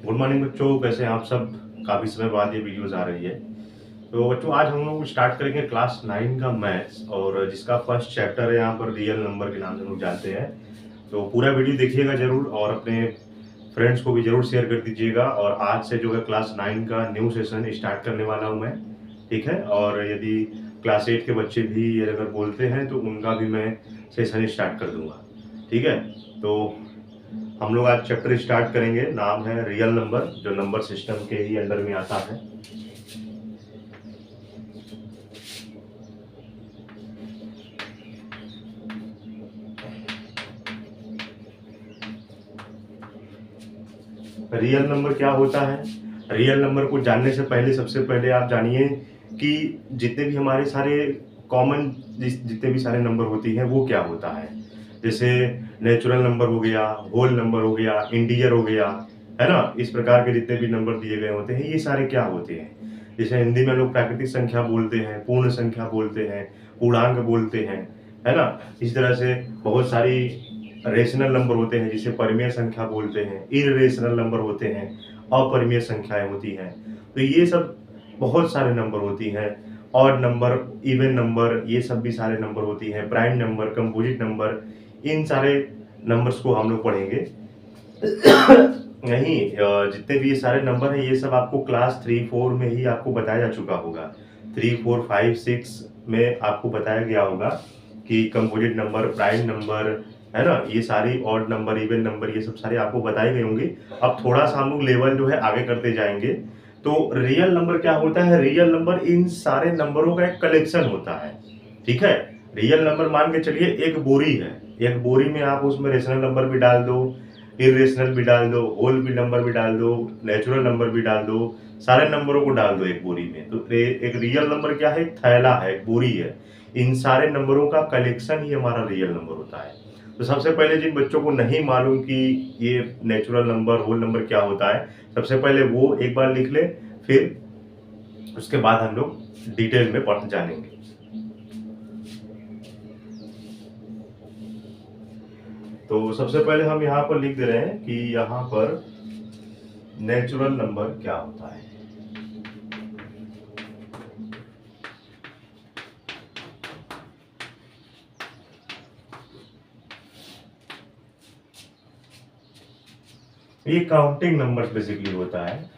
Good morning बच्चों, कैसे हैं आप सब। काफ़ी समय बाद ये वीडियोस आ रही है। तो बच्चों आज हम लोग स्टार्ट करेंगे क्लास 9 का मैथ्स, और जिसका फर्स्ट चैप्टर है यहाँ पर रियल नंबर के नाम से हम लोग जानते हैं। तो पूरा वीडियो देखिएगा जरूर, और अपने फ्रेंड्स को भी जरूर शेयर कर दीजिएगा। और आज से जो है क्लास 9 का न्यू सेशन स्टार्ट करने वाला हूँ मैं, ठीक है। और यदि क्लास 8 के बच्चे भी अगर बोलते हैं तो उनका भी मैं सेशन स्टार्ट कर दूंगा, ठीक है। तो हम लोग आज चैप्टर स्टार्ट करेंगे, नाम है रियल नंबर, जो नंबर सिस्टम के ही अंडर में आता है। रियल नंबर क्या होता है? रियल नंबर को जानने से पहले सबसे पहले आप जानिए कि जितने भी हमारे सारे कॉमन जितने भी सारे नंबर होती हैं वो क्या होता है। जैसे नेचुरल नंबर हो गया, होल नंबर हो गया, इंटीजर हो गया, है ना। इस प्रकार के जितने भी नंबर दिए गए होते हैं ये सारे क्या होते हैं। जैसे हिंदी में लोग प्राकृतिक संख्या बोलते हैं, पूर्ण संख्या बोलते हैं, पूर्णांक बोलते हैं, है ना। इस तरह से बहुत सारी रेशनल नंबर होते हैं जिसे परिमेय संख्या बोलते हैं, इररेशनल नंबर होते हैं, अपरिमेय संख्याएं होती हैं। तो ये सब बहुत सारे नंबर होती हैं। ऑड नंबर, इवन नंबर, ये सब भी सारे नंबर होती हैं। प्राइम नंबर, कंपोजिट नंबर, इन सारे नंबर्स को हम लोग पढ़ेंगे। नहीं, जितने भी ये सारे नंबर हैं ये सब आपको क्लास 3-4 में ही आपको बताया जा चुका होगा। 3, 4, 5, 6 में आपको बताया गया होगा कि कंपोजिट नंबर, प्राइम नंबर, है ना, ये सारी ऑड नंबर, इवन नंबर, ये सब सारे आपको बताए गए होंगे। अब थोड़ा सा हम लोग लेवल जो है आगे करते जाएंगे। तो रियल नंबर क्या होता है? रियल नंबर इन सारे नंबरों का एक कलेक्शन होता है, ठीक है। रियल नंबर मान के चलिए एक बोरी है, एक बोरी में आप उसमें रेशनल नंबर भी डाल दो, इरेशनल भी डाल दो, होल भी नंबर भी डाल दो, नेचुरल नंबर भी डाल दो, सारे नंबरों को डाल दो एक बोरी में। तो एक रियल नंबर क्या है? एक थैला है, एक बोरी है। इन सारे नंबरों का कलेक्शन ही हमारा रियल नंबर होता है। तो सबसे पहले जिन बच्चों को नहीं मालूम कि ये नेचुरल नंबर, होल नंबर क्या होता है, सबसे पहले वो एक बार लिख ले, फिर उसके बाद हम लोग डिटेल में पढ़ जानेंगे। तो सबसे पहले हम यहाँ पर लिख दे रहे हैं कि यहाँ पर नेचुरल नंबर क्या होता है। ये काउंटिंग नंबर्स बेसिकली होता है।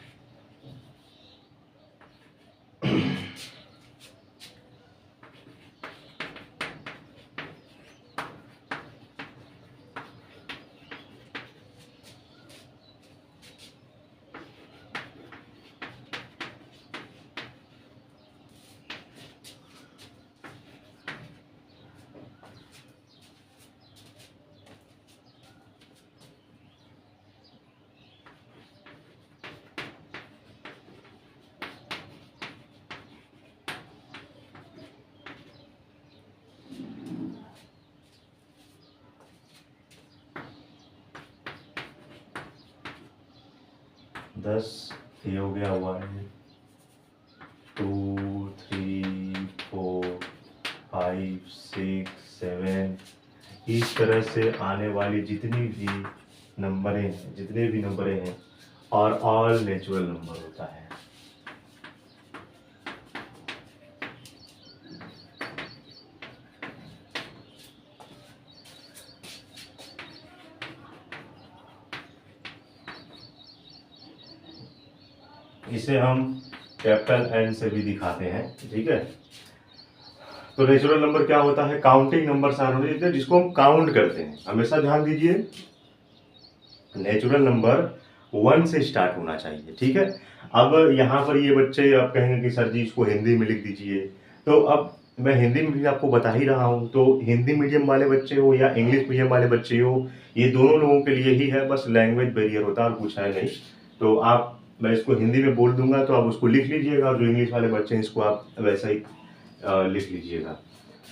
दस, ये हो गया 1, 2, 3, 4, 5, 6, 7। इस तरह से आने वाली जितनी भी नंबरें हैं, जितने भी नंबरें हैं, और ऑल नेचुरल नंबर होता है। इसे हम कैपिटल एन से भी दिखाते हैं, ठीक है। तो नेचुरल नंबर क्या होता है? काउंटिंग नंबर सारे होते हैं जिसको हम काउंट करते हैं। हमेशा ध्यान दीजिए, नेचुरल नंबर 1 से स्टार्ट होना चाहिए, ठीक है। अब यहाँ पर ये बच्चे आप कहेंगे कि सर जी इसको हिंदी में लिख दीजिए। तो अब मैं हिंदी में भी आपको बता ही रहा हूँ। तो हिंदी मीडियम वाले बच्चे हो या इंग्लिश मीडियम वाले बच्चे हो, ये दोनों लोगों के लिए ही है, बस लैंग्वेज बैरियर होता है और कुछ है नहीं। तो आप, मैं इसको हिंदी में बोल दूंगा तो आप उसको लिख लीजिएगा, और जो इंग्लिश वाले बच्चे हैं इसको आप वैसा ही लिख लीजिएगा।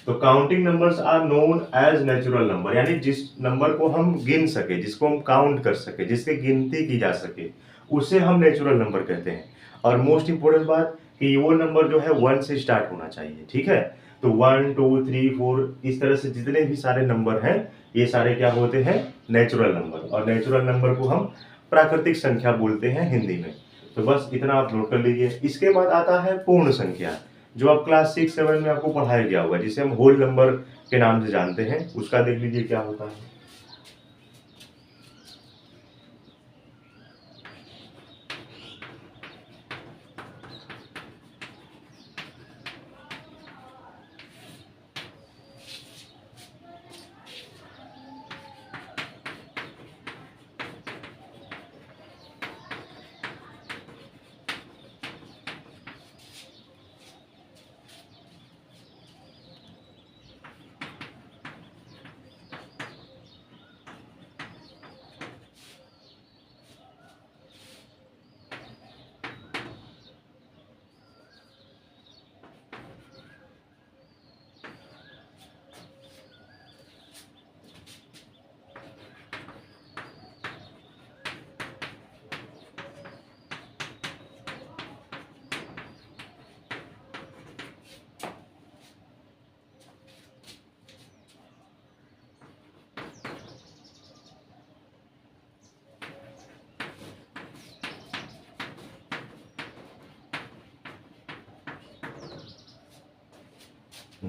तो counting numbers are known as natural number, यानी जिस नंबर को हम गिन सके, जिसको हम काउंट कर सके, जिसकी गिनती की जा सके, उसे हम नेचुरल नंबर कहते हैं। और मोस्ट इंपोर्टेंट बात कि वो नंबर जो है 1 से स्टार्ट होना चाहिए, ठीक है। तो 1, 2, 3, 4 इस तरह से जितने भी सारे नंबर हैं ये सारे क्या होते हैं? Natural number. और नेचुरल नंबर को हम प्राकृतिक संख्या बोलते हैं हिंदी में। तो बस इतना आप नोट कर लीजिए। इसके बाद आता है पूर्ण संख्या, जो आप क्लास 6-7 में आपको पढ़ाया गया होगा, जिसे हम होल नंबर के नाम से जानते हैं। उसका देख लीजिए क्या होता है।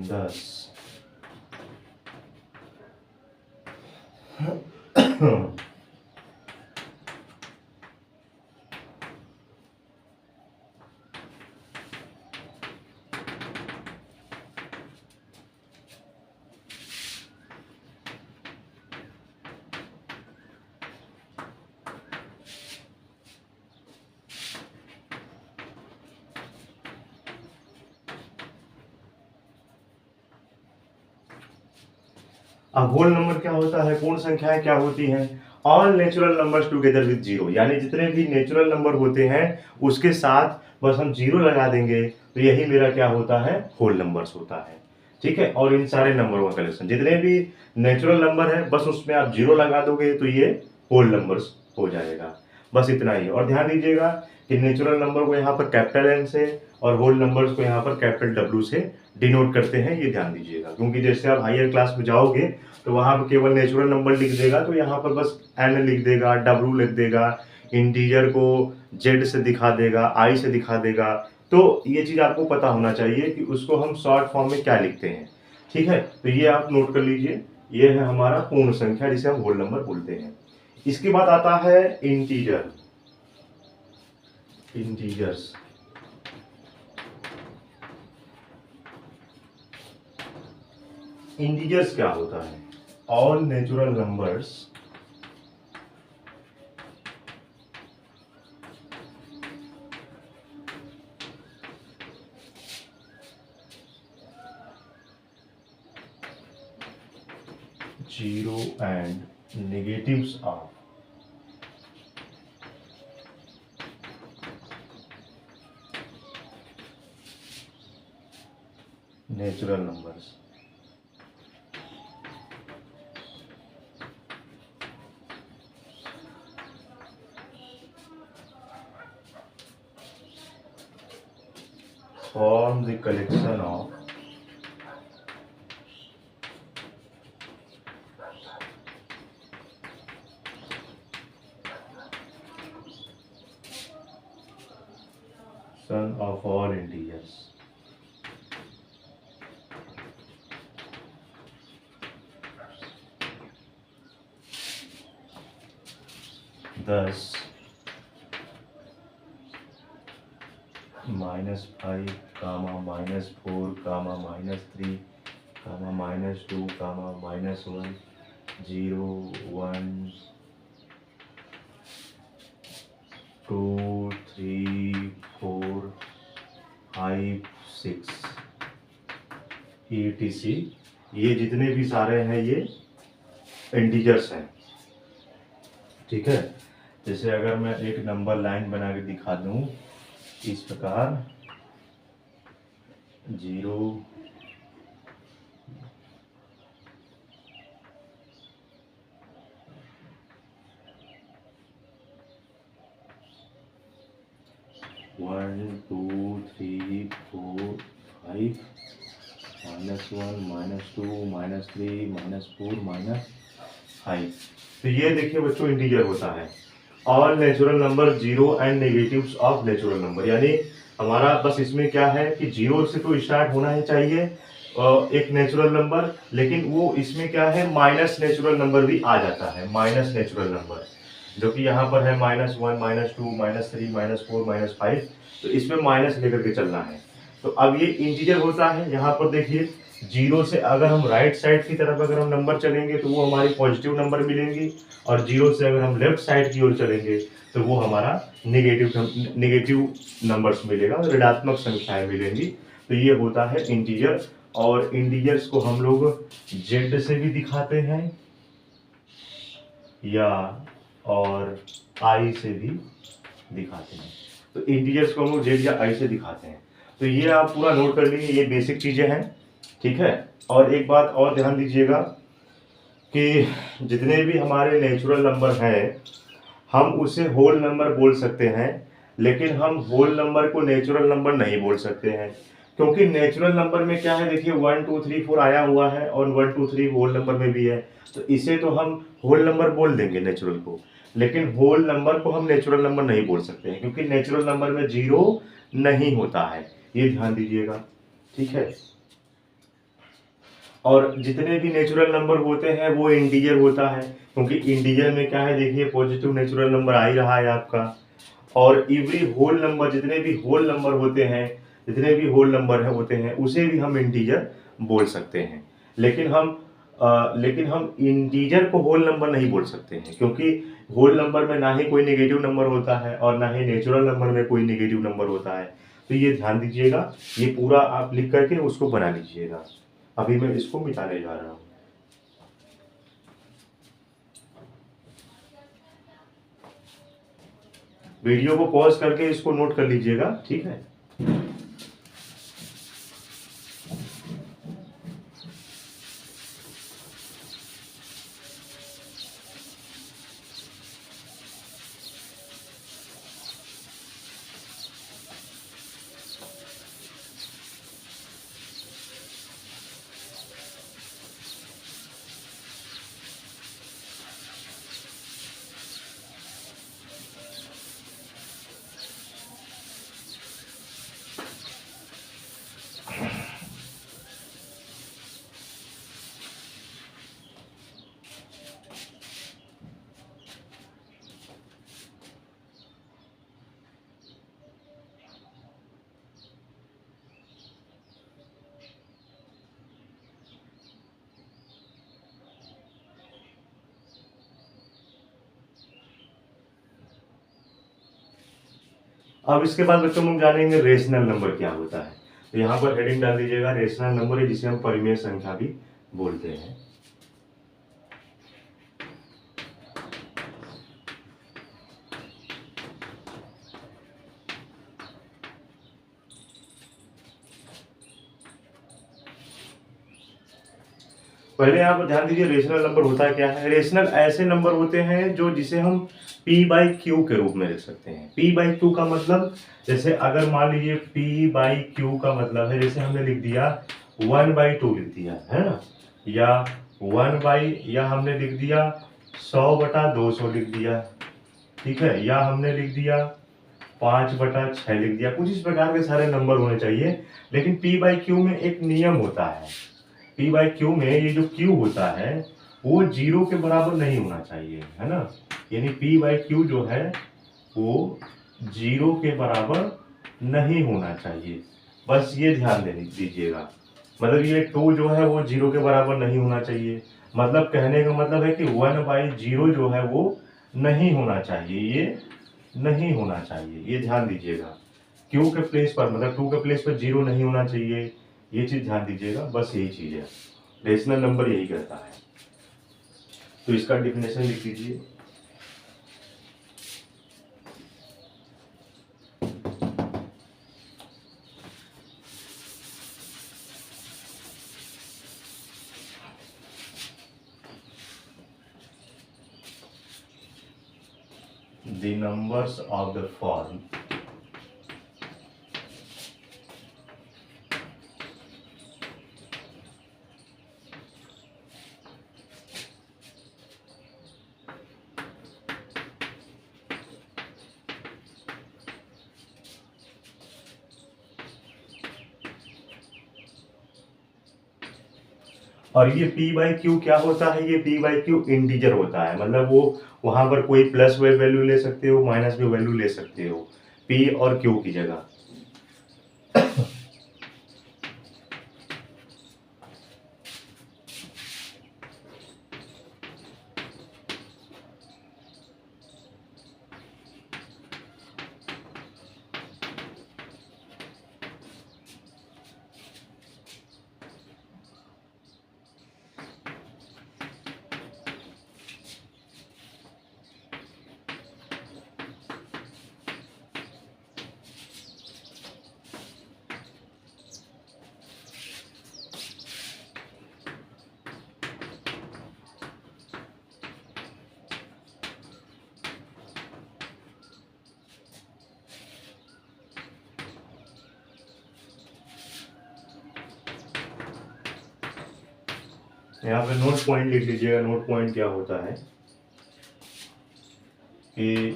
दस। अब होल नंबर क्या होता है, पूर्ण संख्याएं क्या होती हैं? All natural numbers together with zero, यानी जितने भी नेचुरल नंबर होते हैं उसके साथ बस हम जीरो लगा देंगे तो यही मेरा क्या होता है, होल नंबर्स होता है। ठीक है, और इन सारे नंबरों का कलेक्शन, जितने भी नेचुरल नंबर है बस उसमें आप जीरो लगा दोगे तो ये होल नंबर्स हो जाएगा। बस इतना ही। और ध्यान दीजिएगा कि नेचुरल नंबर को यहाँ पर कैपिटल एन से और होल नंबर्स को यहाँ पर कैपिटल डब्ल्यू से डिनोट करते हैं, ये ध्यान दीजिएगा। क्योंकि जैसे आप हायर क्लास में जाओगे तो वहाँ पर केवल नेचुरल नंबर लिख देगा तो यहाँ पर बस एन लिख देगा, डब्ल्यू लिख देगा, इंटीजर को जेड से दिखा देगा, आई से दिखा देगा। तो ये चीज़ आपको पता होना चाहिए कि उसको हम शॉर्ट फॉर्म में क्या लिखते हैं। ठीक है, तो ये आप नोट कर लीजिए, ये है हमारा पूर्ण संख्या जिसे हम होल नंबर बोलते हैं। इसके बाद आता है इंटीजर, इंटीजर्स। इंटीजर्स क्या होता है? All natural numbers zero and negatives of natural numbers. Form the collection of sum of all integers. Thus -5, -4, -3, -2, -1, 0, 1, 2, 3, 4, 5, 6 etc। ये जितने भी सारे हैं ये इंटीजर्स हैं। ठीक है, जैसे अगर मैं एक नंबर लाइन बना के दिखा दूं इस प्रकार 0, 1, 2, 3, 4, 5, -1, -2, -3, -4, -5। तो ये देखिए बच्चों इंटीजर होता है। All natural number zero and negatives of natural number, यानी हमारा बस इसमें क्या है कि जीरो से तो स्टार्ट होना ही चाहिए एक नेचुरल नंबर, लेकिन वो इसमें क्या है माइनस नेचुरल नंबर भी आ जाता है, माइनस नेचुरल नंबर, जो कि यहाँ पर है -1, -2, -3, -4, -5, तो इसमें माइनस लेकर के चलना है। तो अब ये इंटीजर होता है, यहाँ पर देखिए जीरो से अगर हम राइट साइड की तरफ अगर हम नंबर चलेंगे तो वो हमारी पॉजिटिव नंबर मिलेंगी, और जीरो से अगर हम लेफ्ट साइड की ओर चलेंगे तो वो हमारा नेगेटिव नंबर्स मिलेगा, ऋणात्मक संख्याएं मिलेंगी। तो ये होता है इंटीजर, और इंटीजर्स को हम लोग जेड से भी दिखाते हैं या और आई से भी दिखाते हैं। तो इंटीजर्स को हम लोग जेड या आई से दिखाते हैं। तो ये आप पूरा नोट कर लीजिए, ये बेसिक चीजें हैं, ठीक है। और एक बात और ध्यान दीजिएगा कि जितने भी हमारे नेचुरल नंबर हैं हम उसे होल नंबर बोल सकते हैं, लेकिन हम होल नंबर को नेचुरल नंबर नहीं बोल सकते हैं, क्योंकि नेचुरल नंबर में क्या है, देखिए 1 2 3 4 आया हुआ है और 1 2 3 होल नंबर में भी है, तो इसे तो हम होल नंबर बोल देंगे नेचुरल को, लेकिन होल नंबर को हम नेचुरल नंबर नहीं बोल सकते हैं, क्योंकि नेचुरल नंबर में जीरो नहीं होता है, ये ध्यान दीजिएगा, ठीक है। और जितने भी नेचुरल नंबर होते हैं वो इंटीजर होता है, क्योंकि इंटीजर में क्या है, देखिए पॉजिटिव नेचुरल नंबर आ ही रहा है आपका, और एवरी होल नंबर, जितने भी होल नंबर होते हैं, जितने भी होल नंबर है होते हैं उसे भी हम इंटीजर बोल सकते हैं, लेकिन हम इंटीजर को होल नंबर नहीं बोल सकते हैं, क्योंकि होल नंबर में ना ही कोई नेगेटिव नंबर होता है और ना ही नेचुरल नंबर में कोई नेगेटिव नंबर होता है। तो ये ध्यान दीजिएगा, ये पूरा आप लिख करके उसको बना लीजिएगा। अभी मैं इसको मिटाने जा रहा हूँ। वीडियो को पॉज करके इसको नोट कर लीजिएगा, ठीक है। अब इसके बाद बच्चों हम जानेंगे रेशनल नंबर क्या होता है। तो यहाँ पर हेडिंग डाल दीजिएगा, रेशनल नंबर है जिसे हम परिमेय संख्या भी बोलते हैं। पहले आप ध्यान दीजिए रेशनल नंबर होता क्या है। रेशनल ऐसे नंबर होते हैं जो जिसे हम P बाई क्यू के रूप में लिख सकते हैं। P बाई क्यू का मतलब, जैसे अगर मान लीजिए P बाई क्यू का मतलब है, जैसे हमने लिख दिया 1/2 लिख दिया है ना, या 1 बाई, या हमने लिख दिया 100/200 लिख दिया, ठीक है, या हमने लिख दिया 5/6 लिख दिया। कुछ इस प्रकार के सारे नंबर होने चाहिए, लेकिन P बाई क्यू में एक नियम होता है। P बाई क्यू में ये जो Q होता है वो जीरो के बराबर नहीं होना चाहिए, है ना, यानी P बाई क्यू जो है वो जीरो के बराबर नहीं होना चाहिए, बस ये ध्यान दे दीजिएगा। मतलब ये 2 जो है वो जीरो के बराबर नहीं होना चाहिए, मतलब कहने का मतलब है कि 1/0 जो है वो नहीं होना चाहिए, ये नहीं होना चाहिए, ये ध्यान दीजिएगा। Q के प्लेस पर, मतलब 2 के प्लेस पर जीरो नहीं होना चाहिए, ये चीज ध्यान दीजिएगा, बस यही चीज है, रेशनल नंबर यही कहता है। तो इसका डिफिनेशन लिख दीजिए। The numbers of the form और ये p बाई क्यू क्या होता है, ये p बाई क्यू इंटीजर होता है, मतलब वो वहां पर कोई प्लस वैल्यू ले सकते हो, माइनस भी वैल्यू ले सकते हो p और q की जगह। यहाँ पे नोट पॉइंट लिख लीजिएगा। नोट पॉइंट क्या होता है कि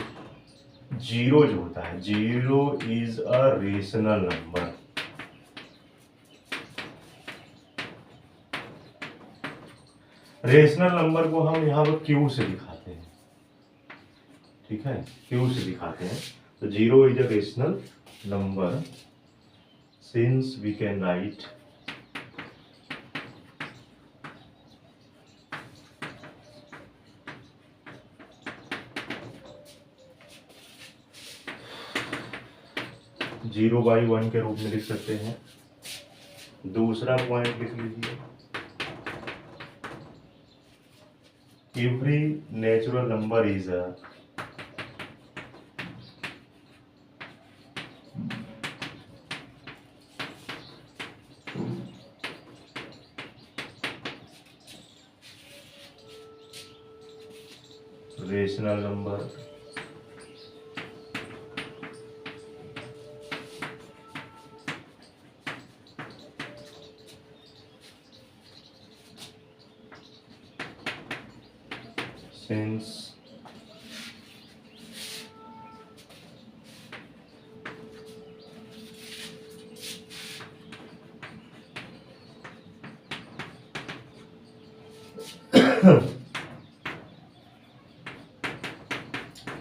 जीरो जो होता है, zero is a rational number. Rational number को हम यहाँ पर क्यू से दिखाते हैं, ठीक है, क्यू से दिखाते हैं। तो zero is a rational number since we can write zero by one के रूप में लिख सकते हैं। दूसरा पॉइंट लिख लीजिए, every natural number is a rational number since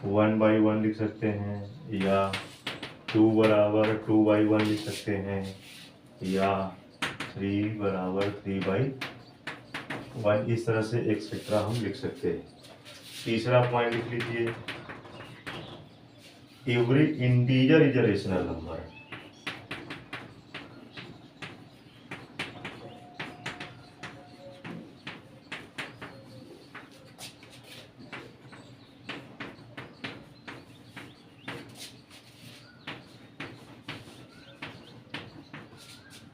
one by one लिख सकते हैं, या टू बराबर टू बाई वन लिख सकते हैं, या थ्री बराबर थ्री बाई वन, इस तरह से एक्सेट्रा हम लिख सकते हैं। तीसरा पॉइंट लिख लीजिए, every integer is a rational number.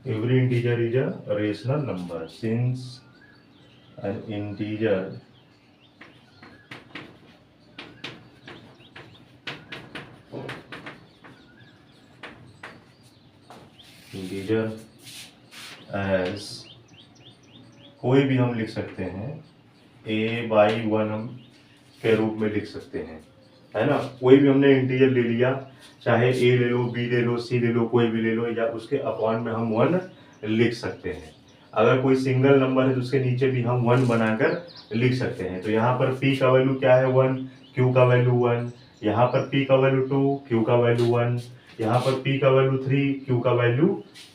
Every integer is a rational number since an integer as कोई भी हम लिख सकते हैं, a बाई वन हम के रूप में लिख सकते हैं, है ना। कोई भी हमने इंटीजर ले लिया, चाहे a ले लो, b ले लो, c ले लो, कोई भी ले लो, या उसके अपॉन में हम वन लिख सकते हैं। अगर कोई सिंगल नंबर है तो उसके नीचे भी हम वन बनाकर लिख सकते हैं। तो यहाँ पर p का वैल्यू क्या है, वन, q का वैल्यू वन, यहाँ पर p का वैल्यू टू, q का वैल्यू वन, यहाँ पर p का वैल्यू थ्री, q का वैल्यू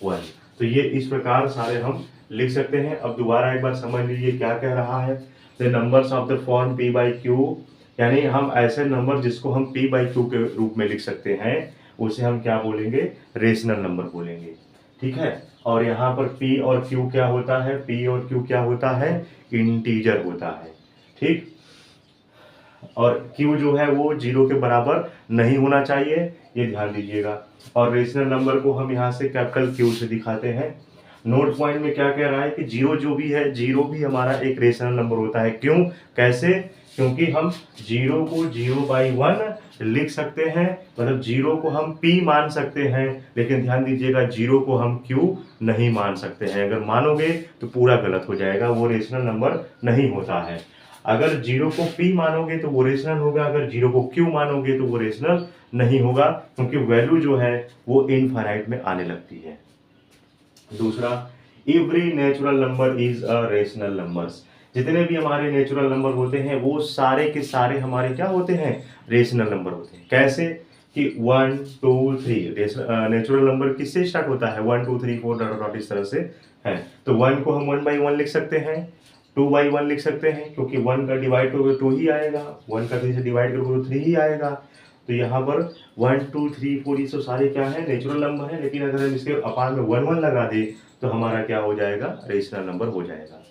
वन। तो ये इस प्रकार सारे हम लिख सकते हैं। अब दोबारा एक बार समझ लीजिए क्या कह रहा है। The numbers of the form p by Q, यानी हम ऐसे नंबर जिसको हम p बाई क्यू के रूप में लिख सकते हैं, उसे हम क्या बोलेंगे, रेशनल नंबर बोलेंगे, ठीक है। और यहाँ पर p और q क्या होता है, p और q क्या होता है, इंटीजर होता है, ठीक। और q जो है वो जीरो के बराबर नहीं होना चाहिए, ये ध्यान दीजिएगा। और रेशनल नंबर को हम यहाँ से कैपिटल Q से दिखाते हैं। नोट पॉइंट में क्या कह रहा है कि जीरो जो भी है, जीरो भी हमारा एक रेशनल नंबर होता है। क्यों, कैसे, क्योंकि हम जीरो को जीरो बाई वन लिख सकते हैं, मतलब जीरो को हम p मान सकते हैं, लेकिन ध्यान दीजिएगा जीरो को हम q नहीं मान सकते हैं। अगर मानोगे तो पूरा गलत हो जाएगा, वो रेशनल नंबर नहीं होता है। अगर जीरो को p मानोगे तो वो रेशनल होगा, अगर जीरो को q मानोगे तो वो रेशनल नहीं होगा, क्योंकि वैल्यू जो है वो इनफाइनाइट में आने लगती है। दूसरा, every natural number is a rational numbers. जितने भी हमारे नेचुरल नंबर होते हैं वो सारे के सारे हमारे क्या होते हैं, रेशनल नंबर होते हैं। कैसे कि 1 2 3 नेचुरल नंबर किससे स्टार्ट होता है, 1 2 3 4 डॉट डॉट इस तरह से है। तो 1 को हम 1 बाई 1 लिख सकते हैं, 2 बाई 1 लिख सकते हैं, क्योंकि 1 का डिवाइड करोगे 2 ही आएगा, 1 का 3 से डिवाइड करोगे तो 3 ही आएगा। तो यहाँ पर 1 2 3 4 ये सब सारे क्या है, नेचुरल नंबर है, लेकिन अगर हम इसके अपान में 1 1 लगा दे तो हमारा क्या हो जाएगा, रेशनल नंबर हो जाएगा।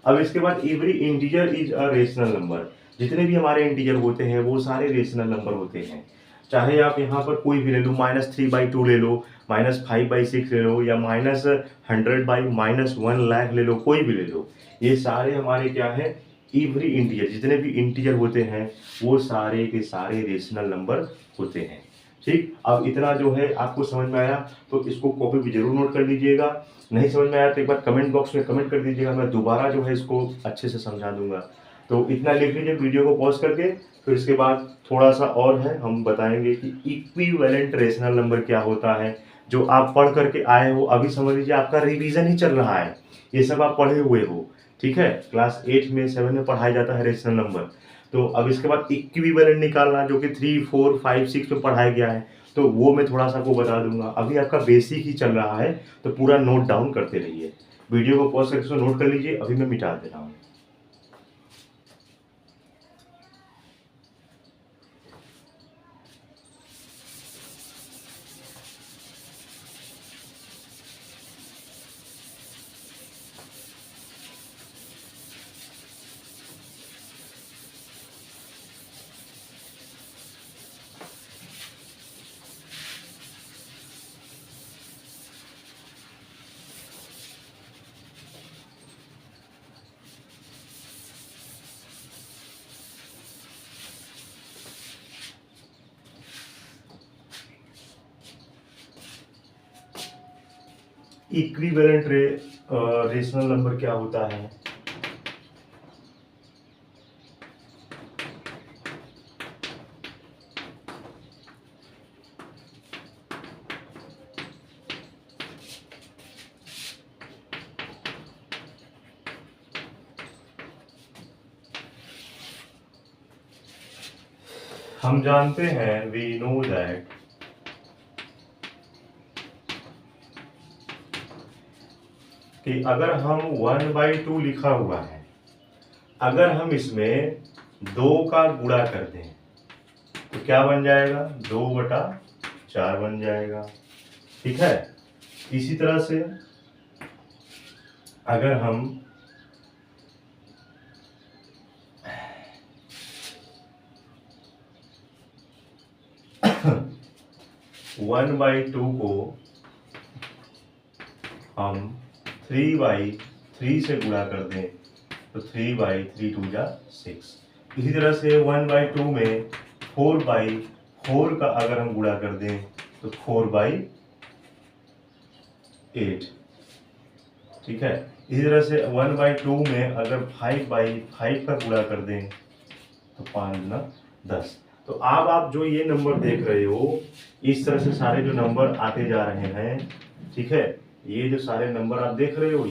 अब इसके बाद every integer is a rational number. जितने भी हमारे इंटीजर होते हैं वो सारे रेशनल नंबर होते हैं। चाहे आप यहाँ पर कोई भी ले लो, -3/2 ले लो, -5/6 ले लो, या -100/-1 लाख ले लो, कोई भी ले लो, ये सारे हमारे क्या है, एवरी इंटीजर, जितने भी इंटीजर होते हैं वो सारे के सारे रेशनल नंबर होते हैं। ठीक, अब इतना जो है आपको समझ में आया तो इसको कॉपी भी जरूर नोट कर लीजिएगा। नहीं समझ में आया तो एक बार कमेंट बॉक्स में कमेंट कर दीजिएगा, मैं दोबारा जो है इसको अच्छे से समझा दूंगा। तो इतना लिख लीजिए वीडियो को पॉज करके, फिर इसके बाद थोड़ा सा और है, हम बताएंगे कि इक्विवेलेंट रेशनल नंबर क्या होता है। जो आप पढ़ करके आए हो, अभी समझ लीजिए आपका रिवीजन ही चल रहा है, ये सब आप पढ़े हुए हो, ठीक है। क्लास 8 में 7 में पढ़ाया जाता है रेशनल नंबर। तो अब इसके बाद इक्विवेलेंट निकालना, जो कि 3 4 5 6 में पढ़ाया गया है, तो वो मैं थोड़ा सा आपको बता दूंगा। अभी आपका बेसिक ही चल रहा है, तो पूरा नोट डाउन करते रहिए। वीडियो को पॉज करके इसको नोट कर लीजिए, अभी मैं मिटा दे रहा हूँ। इक्विवेलेंट रेशनल नंबर क्या होता है। हम जानते हैं, वी नो दैट कि अगर हम 1/2 लिखा हुआ है, अगर हम इसमें 2 का गुणा कर दें तो क्या बन जाएगा, 2/4 बन जाएगा, ठीक है। इसी तरह से अगर हम 1/2 को हम 3/3 से गुणा कर दें तो 3/3 2 जा 6। इसी तरह से 1/2 में 4/4 का अगर हम गुणा कर दें तो 4/8, ठीक है। इसी तरह से 1/2 में अगर 5/5 का गुणा कर दें तो 5 गुना 10। तो आप जो ये नंबर देख रहे हो, इस तरह से सारे जो नंबर आते जा रहे हैं, ठीक है। ये जो सारे नंबर आप देख रहे हो,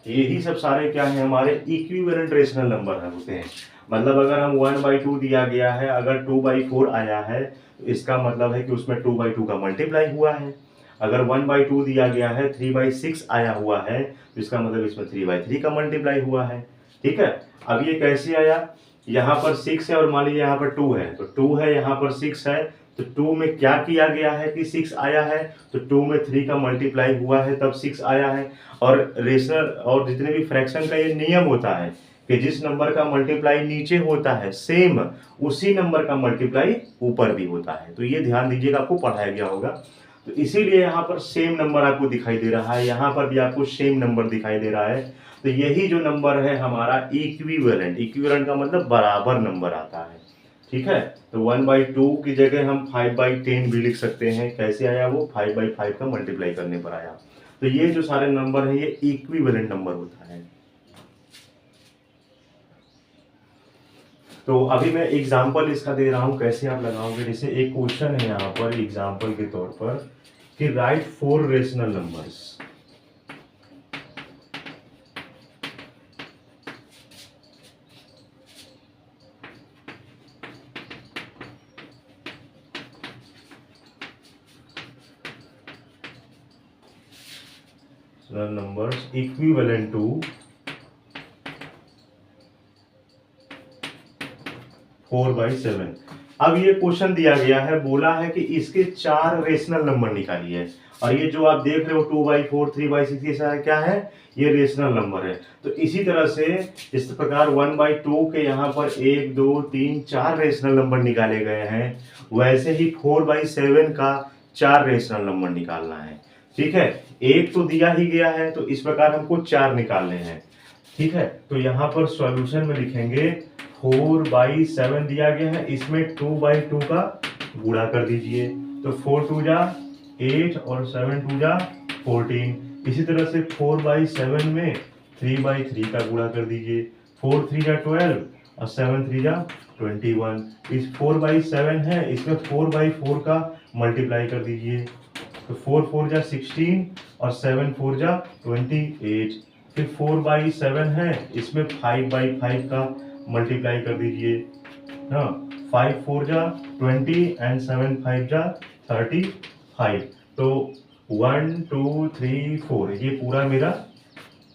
यही सब सारे क्या है, हमारे इक्विवेलेंट रेशनल नंबर है होते हैं। मतलब अगर हम 1/2 दिया गया है, अगर 2/4 आया है तो इसका मतलब है कि उसमें 2/2 का मल्टीप्लाई हुआ है। अगर 1/2 दिया गया है, 3/6 आया हुआ है तो इसका मतलब इसमें 3/3 का मल्टीप्लाई हुआ है, ठीक है। अब ये कैसे आया, यहाँ पर 6 है और मान लीजिए यहाँ पर 2 है, तो 2 है, यहाँ पर 6 है, तो 2 में क्या किया गया है कि 6 आया है, तो 2 में 3 का मल्टीप्लाई हुआ है तब 6 आया है। और रेशनल और जितने भी फ्रैक्शन का ये नियम होता है कि जिस नंबर का मल्टीप्लाई नीचे होता है, सेम उसी नंबर का मल्टीप्लाई ऊपर भी होता है। तो ये ध्यान दीजिएगा, आपको पढ़ाया गया होगा। तो इसीलिए यहाँ पर सेम नंबर आपको दिखाई दे रहा है, यहाँ पर भी आपको सेम नंबर दिखाई दे रहा है। तो यही जो नंबर है हमारा इक्विवेलेंट, इक्विवेलेंट का मतलब बराबर नंबर आता है, ठीक है। तो 1/2 की जगह हम 5/10 भी लिख सकते हैं। कैसे आया वो, 5/5 का मल्टीप्लाई करने पर आया। तो ये जो सारे नंबर है ये इक्विवेलेंट नंबर होता है। तो अभी मैं एग्जांपल इसका दे रहा हूं कैसे आप लगाओगे। जैसे एक क्वेश्चन है यहाँ पर एग्जांपल के तौर पर कि right 4 rational numbers. numbers equivalent to 4/7। अब ये क्वेश्चन दिया गया है, बोला है कि इसके 4 रेशनल नंबर निकालिए, और ये जो आप देख रहे हो 2/4 3/6 ये सारा क्या है, ये रेशनल नंबर है। तो इसी तरह से इस प्रकार 1/2 के यहाँ पर 1 2 3 4 रेशनल नंबर निकाले गए हैं, वैसे ही 4/7 का 4 रेशनल नंबर निकालना है। ठीक है, एक तो दिया ही गया है, तो इस प्रकार हमको 4 निकालने हैं। ठीक है, तो यहाँ पर सॉल्यूशन में लिखेंगे 4/7 दिया गया है, इसमें 2/2 का गुणा कर दीजिए, तो 4 2 जा 8 और 7 2 जा 14। इसी तरह से 4/7 में 3/3 का गुणा कर दीजिए, 4 3 जा 12 और 7 3 जा 21। इस 4/7 है, इसमें 4/4 का मल्टीप्लाई कर दीजिए, तो 4 4 जा 16 और 7 4 जा 28। फिर 4/7 है, इसमें 5/5 का मल्टीप्लाई कर दीजिए, हाँ 5 4 जा 20 एंड 7 5 जा 35। तो 1 2 3 4 ये पूरा मेरा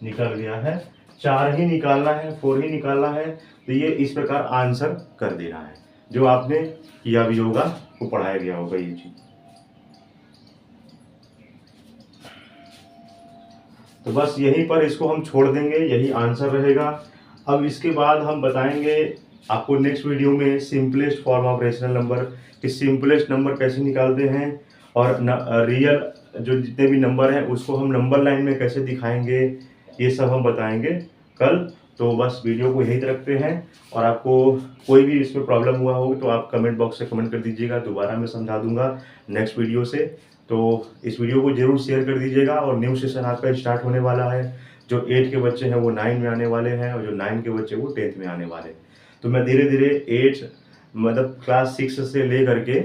निकल गया है। 4 ही निकालना है, 4 ही निकालना है, तो ये इस प्रकार आंसर कर देना है। जो आपने किया भी होगा, वो पढ़ाया गया होगा ये चीज। तो बस यहीं पर इसको हम छोड़ देंगे, यही आंसर रहेगा। अब इसके बाद हम बताएंगे आपको नेक्स्ट वीडियो में simplest form of rational number, कि सिंपलेस्ट नंबर कैसे निकालते हैं, और रियल जो जितने भी नंबर हैं उसको हम नंबर लाइन में कैसे दिखाएंगे, ये सब हम बताएंगे कल। तो बस वीडियो को यहीं रखते हैं, और आपको कोई भी इसमें प्रॉब्लम हुआ हो तो आप कमेंट बॉक्स से कमेंट कर दीजिएगा, दोबारा मैं समझा दूंगा नेक्स्ट वीडियो से। तो इस वीडियो को जरूर शेयर कर दीजिएगा, और न्यू सेशन आपका स्टार्ट होने वाला है। जो 8 के बच्चे हैं वो 9 में आने वाले हैं, और जो 9 के बच्चे वो 10th में आने वाले हैं। तो मैं धीरे धीरे 8 मतलब क्लास 6 से ले करके,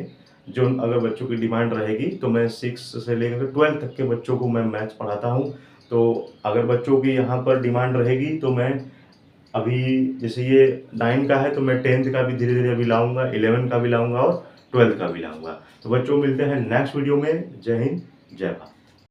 जो अगर बच्चों की डिमांड रहेगी तो मैं 6 से लेकर 12 तक के बच्चों को मैं मैथ्स पढ़ाता हूँ। तो अगर बच्चों की यहाँ पर डिमांड रहेगी तो मैं अभी जैसे ये 9 का है तो मैं 10th का भी धीरे धीरे अभी लाऊंगा, 11 का भी लाऊंगा और 12th का भी लाऊंगा। तो बच्चों मिलते हैं नेक्स्ट वीडियो में। जय हिंद, जय भारत।